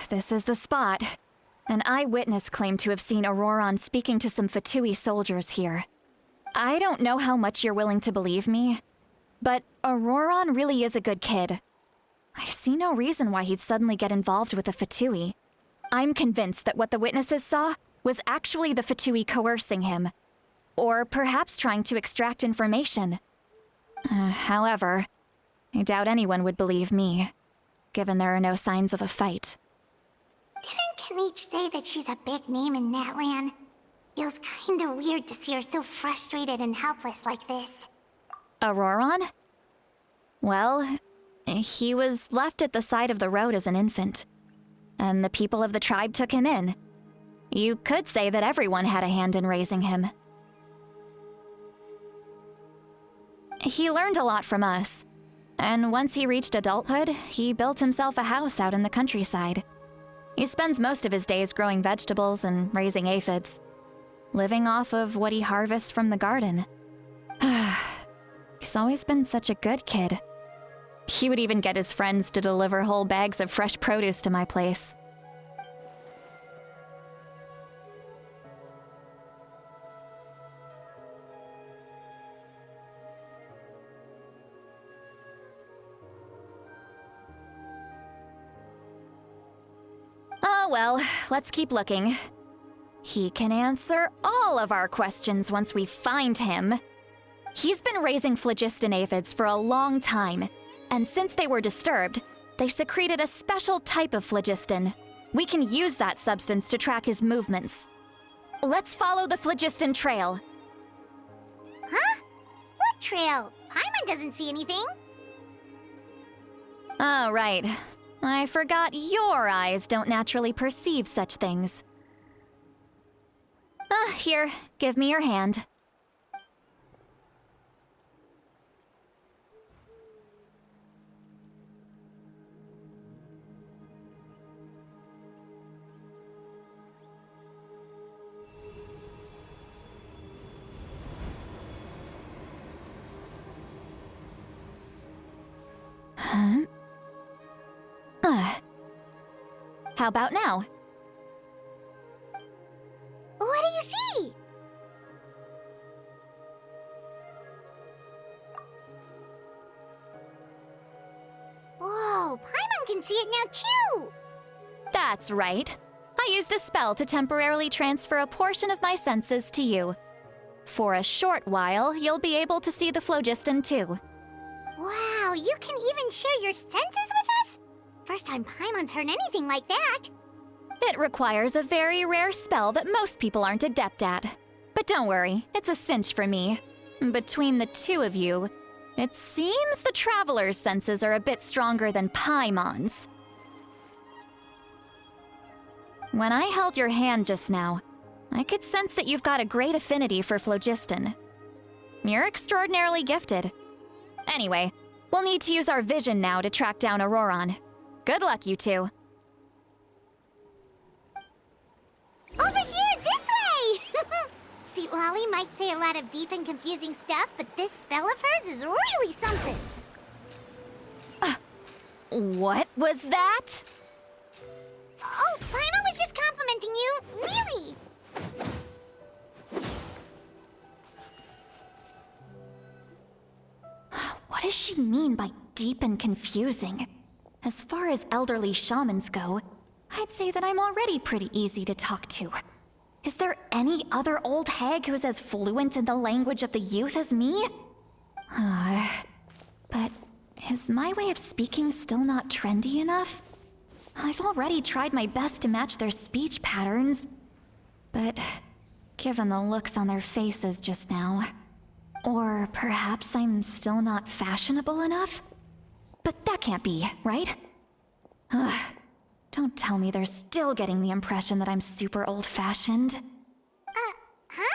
This is the spot. An eyewitness claimed to have seen Ororon speaking to some Fatui soldiers here. I don't know how much you're willing to believe me, but Ororon really is a good kid. I see no reason why he'd suddenly get involved with a Fatui. I'm convinced that what the witnesses saw was actually the Fatui coercing him, or perhaps trying to extract information. However, I doubt anyone would believe me, given there are no signs of a fight. Didn't Kanich say that she's a big name in Natlan? Feels kinda weird to see her so frustrated and helpless like this. Ororon? Well, he was left at the side of the road as an infant, and the people of the tribe took him in. You could say that everyone had a hand in raising him. He learned a lot from us, and once he reached adulthood, he built himself a house out in the countryside. He spends most of his days growing vegetables and raising aphids, living off of what he harvests from the garden. He's always been such a good kid. He would even get his friends to deliver whole bags of fresh produce to my place. Oh well, let's keep looking. He can answer all of our questions once we find him. He's been raising phlogiston aphids for a long time, and since they were disturbed, they secreted a special type of phlogiston. We can use that substance to track his movements. Let's follow the phlogiston trail. Huh? What trail? Paimon doesn't see anything. Oh, right. I forgot your eyes don't naturally perceive such things. Here, give me your hand. Huh? How about now? What do you see? Whoa, Paimon can see it now too! That's right. I used a spell to temporarily transfer a portion of my senses to you. For a short while, you'll be able to see the phlogiston too. Wow, you can even share your senses with us? First time Paimon's heard anything like that. It requires a very rare spell that most people aren't adept at. But don't worry, it's a cinch for me. Between the two of you, it seems the Traveler's senses are a bit stronger than Paimon's. When I held your hand just now, I could sense that you've got a great affinity for phlogiston. You're extraordinarily gifted. Anyway, we'll need to use our vision now to track down Ororon. Good luck, you two. Over here, this way! See, Lolly might say a lot of deep and confusing stuff, but this spell of hers is really something. What was that? Oh, Paimon was just complimenting you, really. What does she mean by deep and confusing? As far as elderly shamans go, I'd say that I'm already pretty easy to talk to. Is there any other old hag who's as fluent in the language of the youth as me? But is my way of speaking still not trendy enough? I've already tried my best to match their speech patterns. But given the looks on their faces just now, or perhaps I'm still not fashionable enough? But that can't be, right? Don't tell me they're still getting the impression that I'm super old-fashioned. Huh?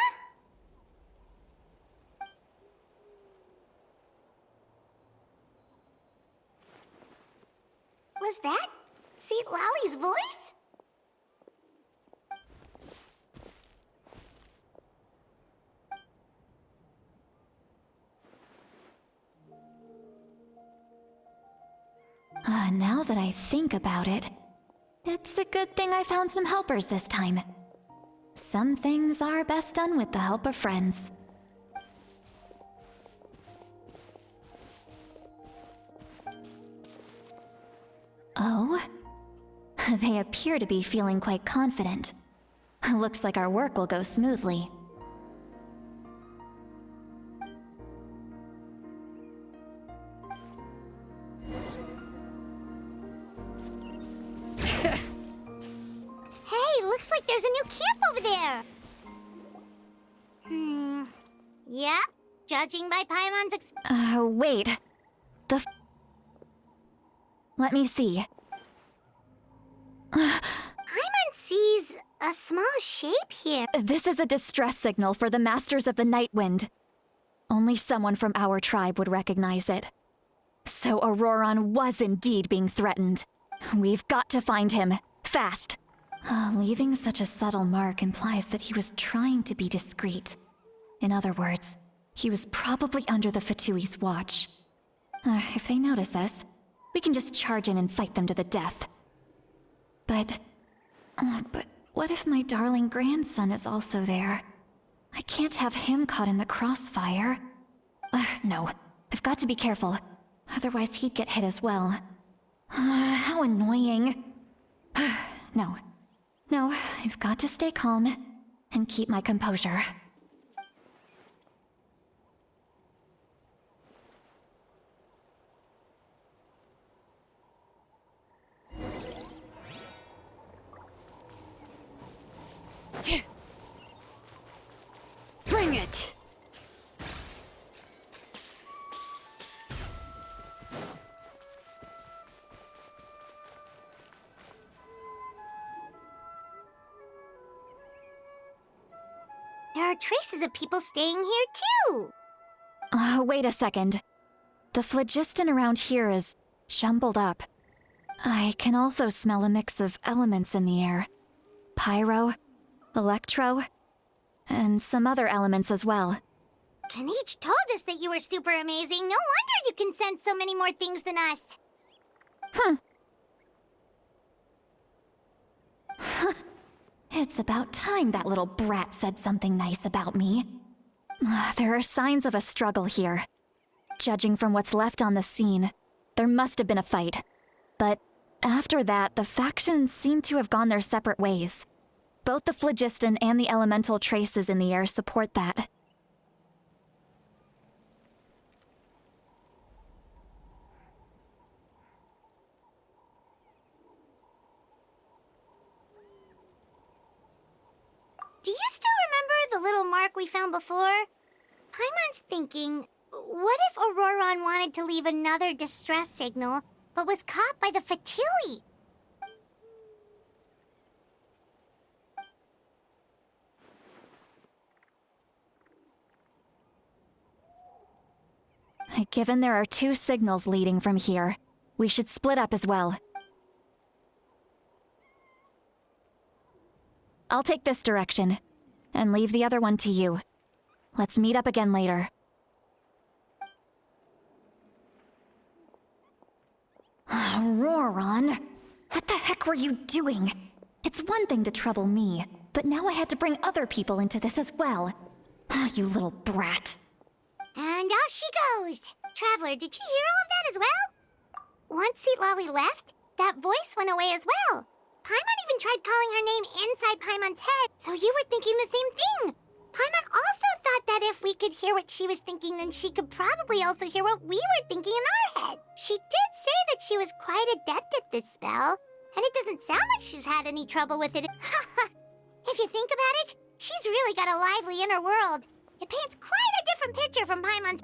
Was that St. Lolly's voice? Now that I think about it, It's a good thing I found some helpers this time. Some things are best done with the help of friends. Oh? They appear to be feeling quite confident. Looks like our work will go smoothly. Hey, looks like there's a new camp over there. Yeah, judging by Paimon's Wait. Let me see. Paimon sees a small shape here. This is a distress signal for the Masters of the Night Wind. Only someone from our tribe would recognize it. So Ororon was indeed being threatened. We've got to find him. Fast. Leaving such a subtle mark implies that he was trying to be discreet. In other words, he was probably under the Fatui's watch. If they notice us, we can just charge in and fight them to the death. But what if my darling grandson is also there? I can't have him caught in the crossfire. No, I've got to be careful. Otherwise he'd get hit as well. How annoying. No, I've got to stay calm and keep my composure. Bring it! There are traces of people staying here too. Wait a second. The phlogiston around here is jumbled up. I can also smell a mix of elements in the air. Pyro, electro, and some other elements as well. Kanich told us that you were super amazing. No wonder you can sense so many more things than us. It's about time that little brat said something nice about me. There are signs of a struggle here. Judging from what's left on the scene, there must have been a fight. But after that, the factions seem to have gone their separate ways. Both the phlogiston and the elemental traces in the air support that. Do you still remember the little mark we found before? Paimon's thinking, what if Ororon wanted to leave another distress signal, but was caught by the Fatui? Given there are two signals leading from here, we should split up as well. I'll take this direction, and leave the other one to you. Let's meet up again later. Ororon! What the heck were you doing? It's one thing to trouble me, but now I had to bring other people into this as well. You little brat. And off she goes! Traveler, did you hear all of that as well? Once Seatlali left, that voice went away as well. Paimon even tried calling her name inside Paimon's head, so you were thinking the same thing. Paimon also thought that if we could hear what she was thinking, then she could probably also hear what we were thinking in our head. She did say that she was quite adept at this spell, and it doesn't sound like she's had any trouble with it. If you think about it, she's really got a lively inner world. It paints quite a different picture from Paimon's.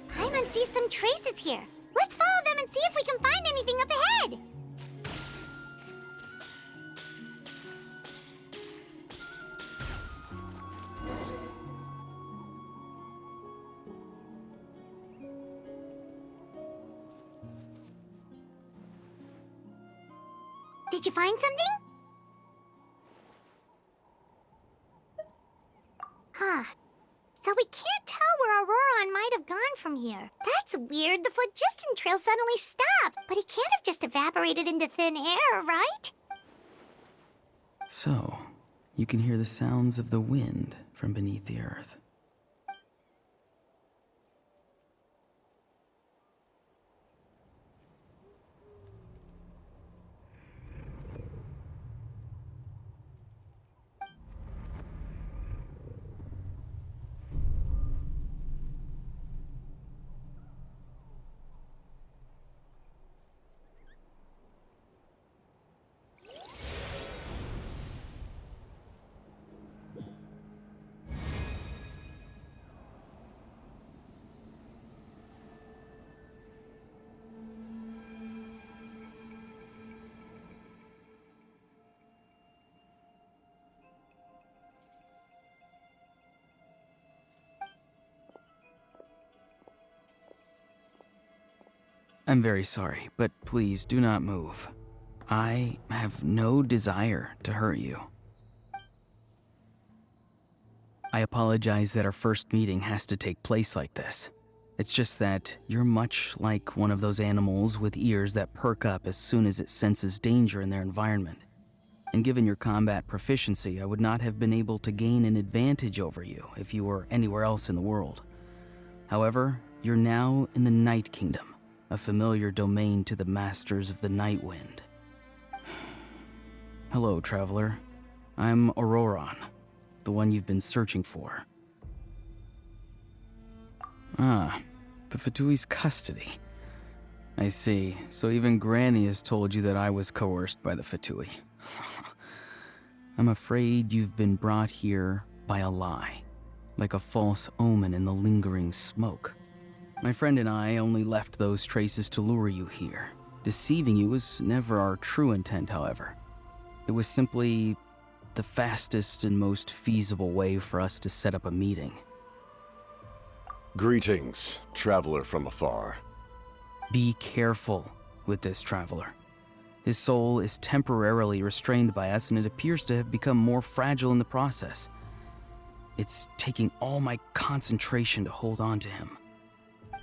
Paimon sees some traces here. Let's follow them and see if we can find anything up ahead. Did you find something? but we can't tell where Ororon might have gone from here. That's weird. The phlogiston trail suddenly stopped, but he can't have just evaporated into thin air, right? So, you can hear the sounds of the wind from beneath the earth. I'm very sorry, but please do not move. I have no desire to hurt you. I apologize that our first meeting has to take place like this. It's just that you're much like one of those animals with ears that perk up as soon as it senses danger in their environment. And given your combat proficiency, I would not have been able to gain an advantage over you if you were anywhere else in the world. However, you're now in the Night Kingdom, a familiar domain to the masters of the Night Wind. Hello, traveler. I'm Ororon, the one you've been searching for. Ah, the Fatui's custody. I see. So even Granny has told you that I was coerced by the Fatui. I'm afraid you've been brought here by a lie, like a false omen in the lingering smoke. My friend and I only left those traces to lure you here. Deceiving you was never our true intent, however. It was simply the fastest and most feasible way for us to set up a meeting. Greetings, traveler from afar. Be careful with this traveler. His soul is temporarily restrained by us, and it appears to have become more fragile in the process. It's taking all my concentration to hold on to him.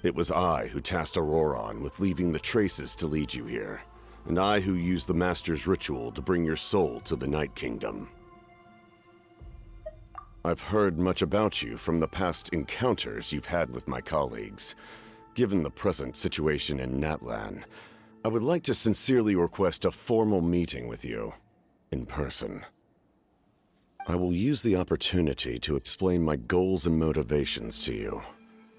It was I who tasked Ororon with leaving the traces to lead you here, and I who used the Master's ritual to bring your soul to the Night Kingdom. I've heard much about you from the past encounters you've had with my colleagues. Given the present situation in Natlan, I would like to sincerely request a formal meeting with you, in person. I will use the opportunity to explain my goals and motivations to you,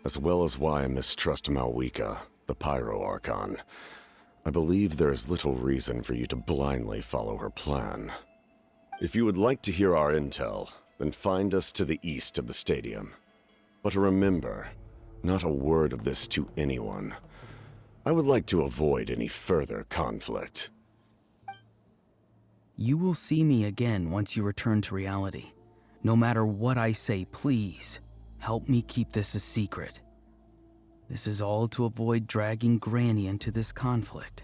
as well as why I mistrust Malwika, the Pyro Archon. I believe there is little reason for you to blindly follow her plan. If you would like to hear our intel, then find us to the east of the stadium. But remember, not a word of this to anyone. I would like to avoid any further conflict. You will see me again once you return to reality. No matter what I say, please, help me keep this a secret. This is all to avoid dragging Granny into this conflict.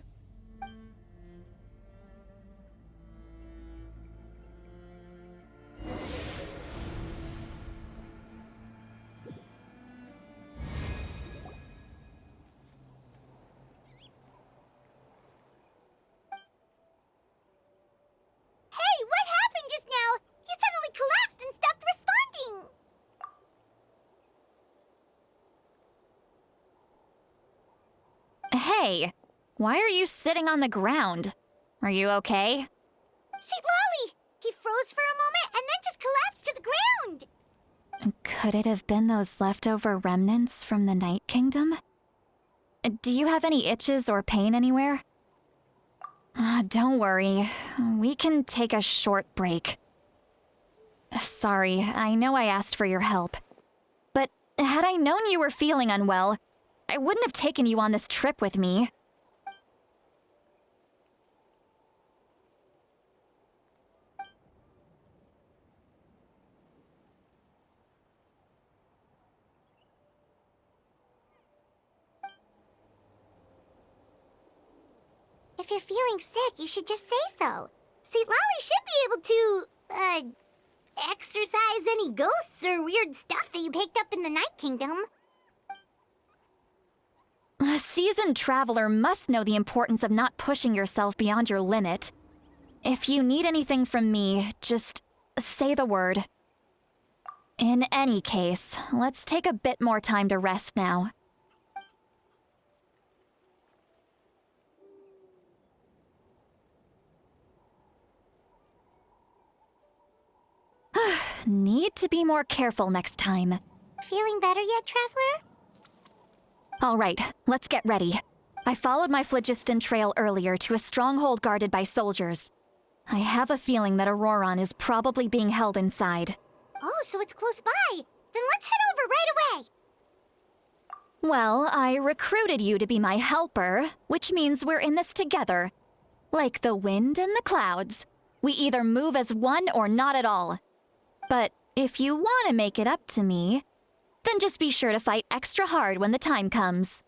Hey, what happened just now? You suddenly collapsed and stopped responding. Hey, why are you sitting on the ground? Are you okay? See, Lolly! He froze for a moment and then just collapsed to the ground. Could it have been those leftover remnants from the Night Kingdom? Do you have any itches or pain anywhere? Don't worry. We can take a short break. Sorry, I know I asked for your help. But had I known you were feeling unwell, I wouldn't have taken you on this trip with me. If you're feeling sick, you should just say so. See, Lolly should be able to, exorcise any ghosts or weird stuff that you picked up in the Night Kingdom. A seasoned traveler must know the importance of not pushing yourself beyond your limit. If you need anything from me, just say the word. In any case, let's take a bit more time to rest now. Need to be more careful next time. Feeling better yet, Traveler? All right, let's get ready. I followed my phlogiston trail earlier to a stronghold guarded by soldiers. I have a feeling that Ororon is probably being held inside. Oh, so it's close by. Then let's head over right away. Well, I recruited you to be my helper, which means we're in this together. Like the wind and the clouds. We either move as one or not at all. But if you want to make it up to me, then just be sure to fight extra hard when the time comes.